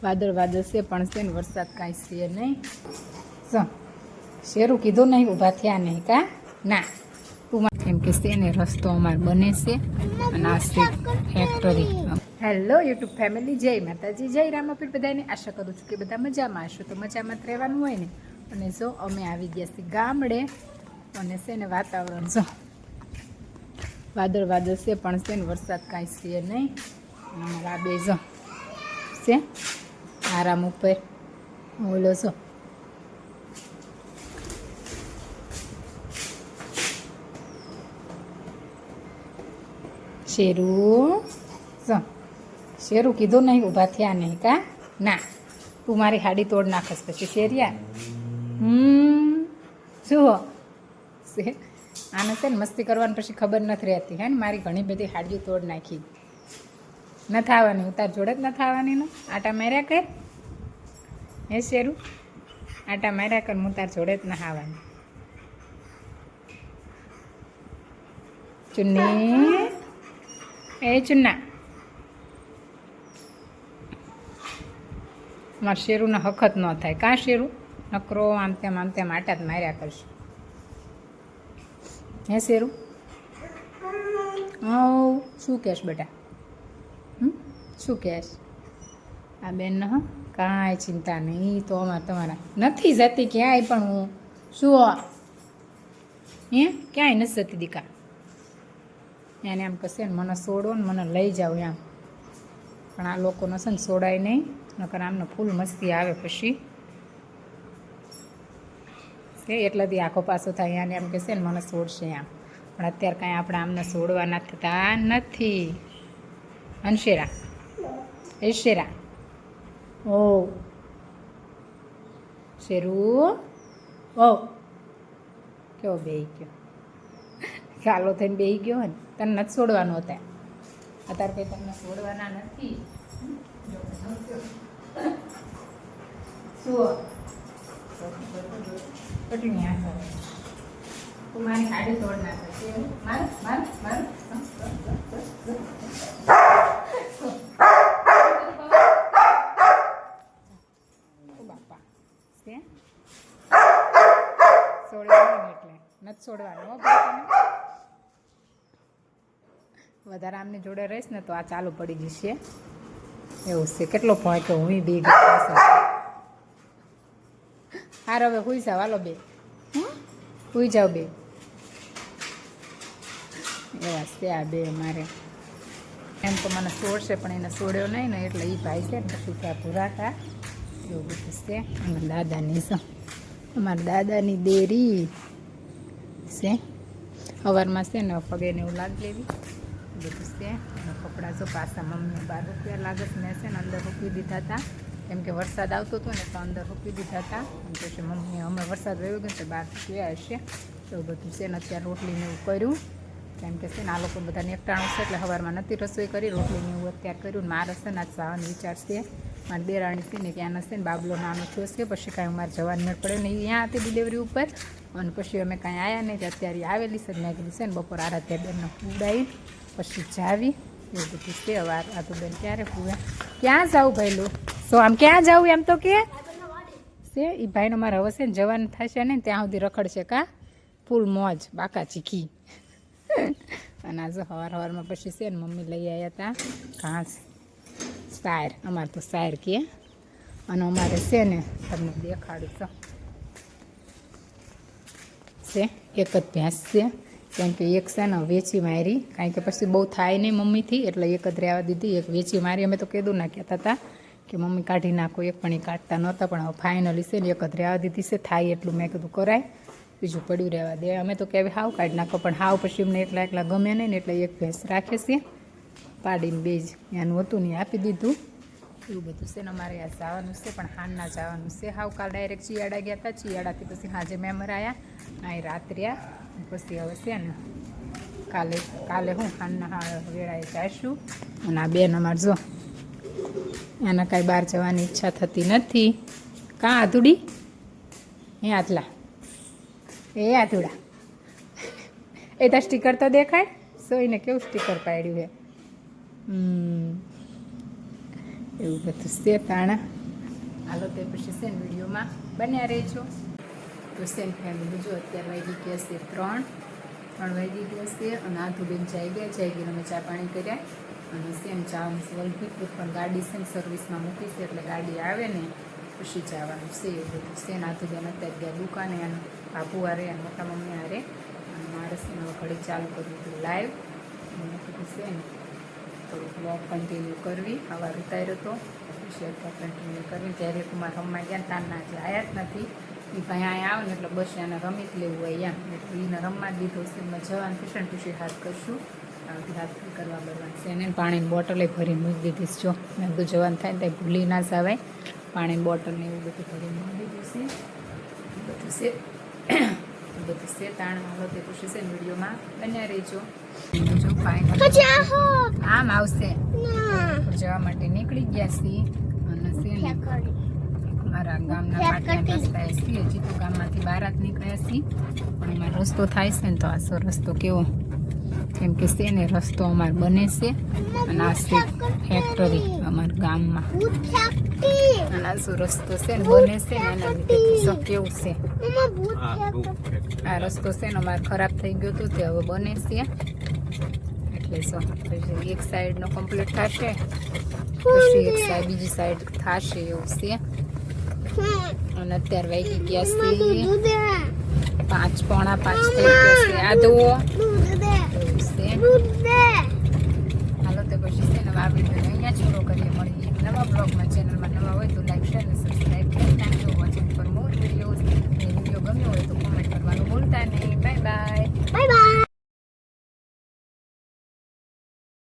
વાદળ વાદળ છે પણ છે ને વરસાદ કાંઈ છે નહીં. શેરું કીધું નહીં, ઊભા થયા નહીં કા ના તું કેમ કે છે ને રસ્તો અમારે બને છે અને આ છે ફેક્ટરી. હેલો યુટ્યુબ ફેમિલી, જય માતાજી, જય રામાપીર. બધાને આશા કરું છું કે બધા મજામાં હશો. તો મજામાં જ રહેવાનું હોય ને. અને જો અમે આવી ગયા છીએ ગામડે અને છે ને વાતાવરણ જો વાદળ વાદળ છે પણ છે ને વરસાદ કાંઈ છે નહીં. અમારા બે જો છે આરામ ઉપર ઓલો જો શેરું શેરું કીધું નહીં, ઊભા થયા નહીં કા ના તું મારી હાડી તોડ નાખસ પછી શેરિયા. જુઓ આને છે ને મસ્તી કરવાની પછી ખબર નથી રહેતી હે ને. મારી ઘણી બધી હાડીઓ તોડ નાખી. નથી આવવાની, હું તાર જોડે જ નથી આવવાની ને. આટા માર્યા કર હે શેરું, આટા માર્યા કર, હું તાર જોડે જ નથી આવવાની. ચુન્ની એ ચુન્ના, મારા શેરુને હખત ન થાય કાં શેરું, નકરો આમ તેમ આટા જ માર્યા કરશે હે શેરું. શું કહેશ બેટા, શું કહેશ? આ બેન હ કાંઈ ચિંતા નહીં, તો અમારે તમારા નથી જતી ક્યાંય પણ. હું શું હે ક્યાંય નથી જતી દીકા. એને એમ કહેશે ને મને છોડો ને મને લઈ જાઓ એમ, પણ આ લોકોનો છે ને છોડાય નહીં, નકર આમને ફૂલ મસ્તી આવે પછી એટલાથી આખો પાછો થાય. એને એમ કહેશે ને મને છોડશે એમ, પણ અત્યારે કાંઈ આપણે આમને છોડવાના થતા નથી. હંશેરા એ શેરા ઓ શેરું ઓ કેવો બેહી ગયો, ચાલો થઈને બેહી ગયો ને. તને નથી છોડવાનું હતા અત્યારે, કંઈ તમને છોડવાના નથી. શું કેટલી આ કરે તું મારી હાડી તોડ નાખે માર માર માર. બાપા છે છોડવાનું એટલે નથી છોડવાનું. વધારે આમની જોડે રહીશ ને તો આ ચાલુ પડી જશે એવું છે. કેટલો ભય કે હું બી હાર હવે હુઈ જાવ, હાલો બે હુઈ જાવ બે. એવા છે આ બે મારે. એમ તો મને છોડશે પણ એને છોડ્યો નહીં ને એટલે એ ભાઈ છે ને પછી ત્યાં ભૂરાતા એવું બધું છે. અમારા દાદાની છે, અમારા દાદાની દેરી છે. સવારમાં છે ને પગેને એવું લાગી લેવી બધું છે. એના કપડાં જો પાછા મમ્મીને 12 રૂપિયા લાગે છે. મેં છે ને અંદર રૂપી દીધા હતા કેમ કે વરસાદ આવતો હતો ને તો અંદર રૂપી દીધા હતા. પછી મમ્મીએ અમે વરસાદ વયો ગયો તો 12 રૂપિયા હશે એવું બધું છે ને. અત્યારે રોટલીને એવું કર્યું કેમ કે છે ને આ લોકો બધાને એકટાણું છે એટલે સવારમાં નથી રસોઈ કરી, રોટલીને એવું અત્યારે કર્યું. ને મારે છે ને આજ જવાનો વિચાર છે. મારી દેરાણી છે ને કે આને છે ને બાબલો નાનો થયો છે, પછી કાંઈ મારે જવાની મેળ પડે ને. અહીંયા હતી ડિલિવરી ઉપર અને પછી અમે કાંઈ આવ્યા નહીં. અત્યારે આવેલી છે મેં કીધું છે ને બપોર આરાધ્યા બેનને ઉડાવી પછી જાવી એવું બધું છે. હવે આ તો બેન ક્યારે પૂવે ક્યાં જાઉં ભાઈલું સો આમ ક્યાં જાઉં એમ તો કે છે એ ભાઈનો મારે હવે છે ને જવાનું થશે ને ત્યાં સુધી રખડશે કા ફૂલ મોજ બાકા ચીખી. અને આજે સવારમાં પછી છે ને મમ્મી લઈ આવ્યા હતા ઘાસ સાયર, અમારે તો સાયર કહે. અને અમારે છે ને તમને દેખાડું છે એક જ ભેંસ છે કેમ કે એક છે ને વેચી મારી, કારણ કે પછી બહુ થાય નહીં મમ્મીથી એટલે એક જ રહેવા દીધી. એક વેચી મારી. અમે તો કીધું ના કહેતા હતા કે મમ્મી કાઢી નાખો, એક પણ એ કાઢતા નહોતા, પણ હવે ફાઇનલી છે ને એક જ રહેવા દીધી છે. થાય એટલું મેં કીધું કરાય, બીજું પડ્યું રહેવા દે. અમે તો કહેવાય હાવ કાઢી નાખો, પણ હાવ પછી અમને એકલા ગમે નહીં ને એટલે એક ભેંસ રાખે છે પાડીને બે જ એનું હતું ને આપી દીધું એવું બધું છે ને. અમારે આ જવાનું છે પણ હાનના જવાનું છે. હાવ કાલ ડાયરેક્ટ ચિયાડા ગયા હતા, ચિયાડાથી પછી હાજે મેમર આવ્યા અહીં રાત્રે પછી હવે છે ને કાલે હું હાનના વેળાએ જઈશું. અને આ બેન અમારે જો એને કાંઈ બહાર જવાની ઈચ્છા થતી નથી. કાં આધુડી હે આટલા એ આધુડા એ તો સ્ટીકર તો દેખાય સોઈને કેવું સ્ટીકર પાડ્યું છે એવું બધું છે તાણા. હાલો તે પછી છે ને વિડીયોમાં બન્યા રહેજો. તો સેમ ફેમિલી જો અત્યારે વાગી ગયા છે 3 વાગી ગયા છે અને આધુબેન જઈ ગયા અમે ચા પાણી કર્યા અને સેમ ચા વલભી પણ ગાડી છે ને સર્વિસમાં મૂકી છે એટલે ગાડી આવે ને પછી જવાનું છે એવું બધું છે ને આધુબેન અત્યારે ગયા દુકાને અને બાપુ હારે અને મોટા મમ્મી હારે અને મારે છે ને ઘડી ચાલુ કર્યું હતું લાઈવ અને કીધું છે ને થોડુંક વોક કન્ટિન્યુ કરવી સવાર ઉતાર્યો હતો પછી અત્યારે કન્ટિન્યુ કરવી ત્યારે કુમાર રમવા ગયા તારના જે આવ્યા જ નથી એ ભાઈ અહીંયા આવે ને એટલે બસ એને રમી જ લેવું હોય એમ એટલે એને રમવા જ દીધો છે એમાં જવાનું ટ્યુશન ટુશન હાથ કરશું આવતી હાથ કરવા બરવાનું છે એને પાણીની બોટલે ભરીને મૂકી દીધીશ જો મેં બધું જવાનું થાય ને ત્યાં ભૂલી ના જવાય પાણીની બોટલને એવું બધું ભરીને મૂકી દીધું છે બધું છે તાણમાં હાલો તે ખુશી છે ને વિડીયોમાં બન્યા રહેજો. જો ફાઇનલ આમ આવશે જવા માટે નીકળી ગયા છીએ અને છે ને અમારા ગામના પાટિયા રસ્તા છીએ હજી તો ગામમાંથી બહાર જ નીકળ્યા છીએ પણ એમાં રસ્તો થાય છે ને તો આ રસ્તો કેવો કેમ કે છે ને રસ્તો અમારે બને છે અને આ છે ફેક્ટરી અમારા ગામમાં અને આ શું રસ્તો છે ને બને છે ને એના લીધે કેવું છે આ રસ્તો છે ને અમારે ખરાબ થઈ ગયો હતો તે હવે બને છે એટલે એક સાઈડનો કમ્પ્લીટ થશે પછી એક સાઈડ બીજી સાઈડ થશે એવું છે અને અત્યારે વાગી ગયા છે 5 પોણા 5 થઈ ગયા છે આ દો એવું છે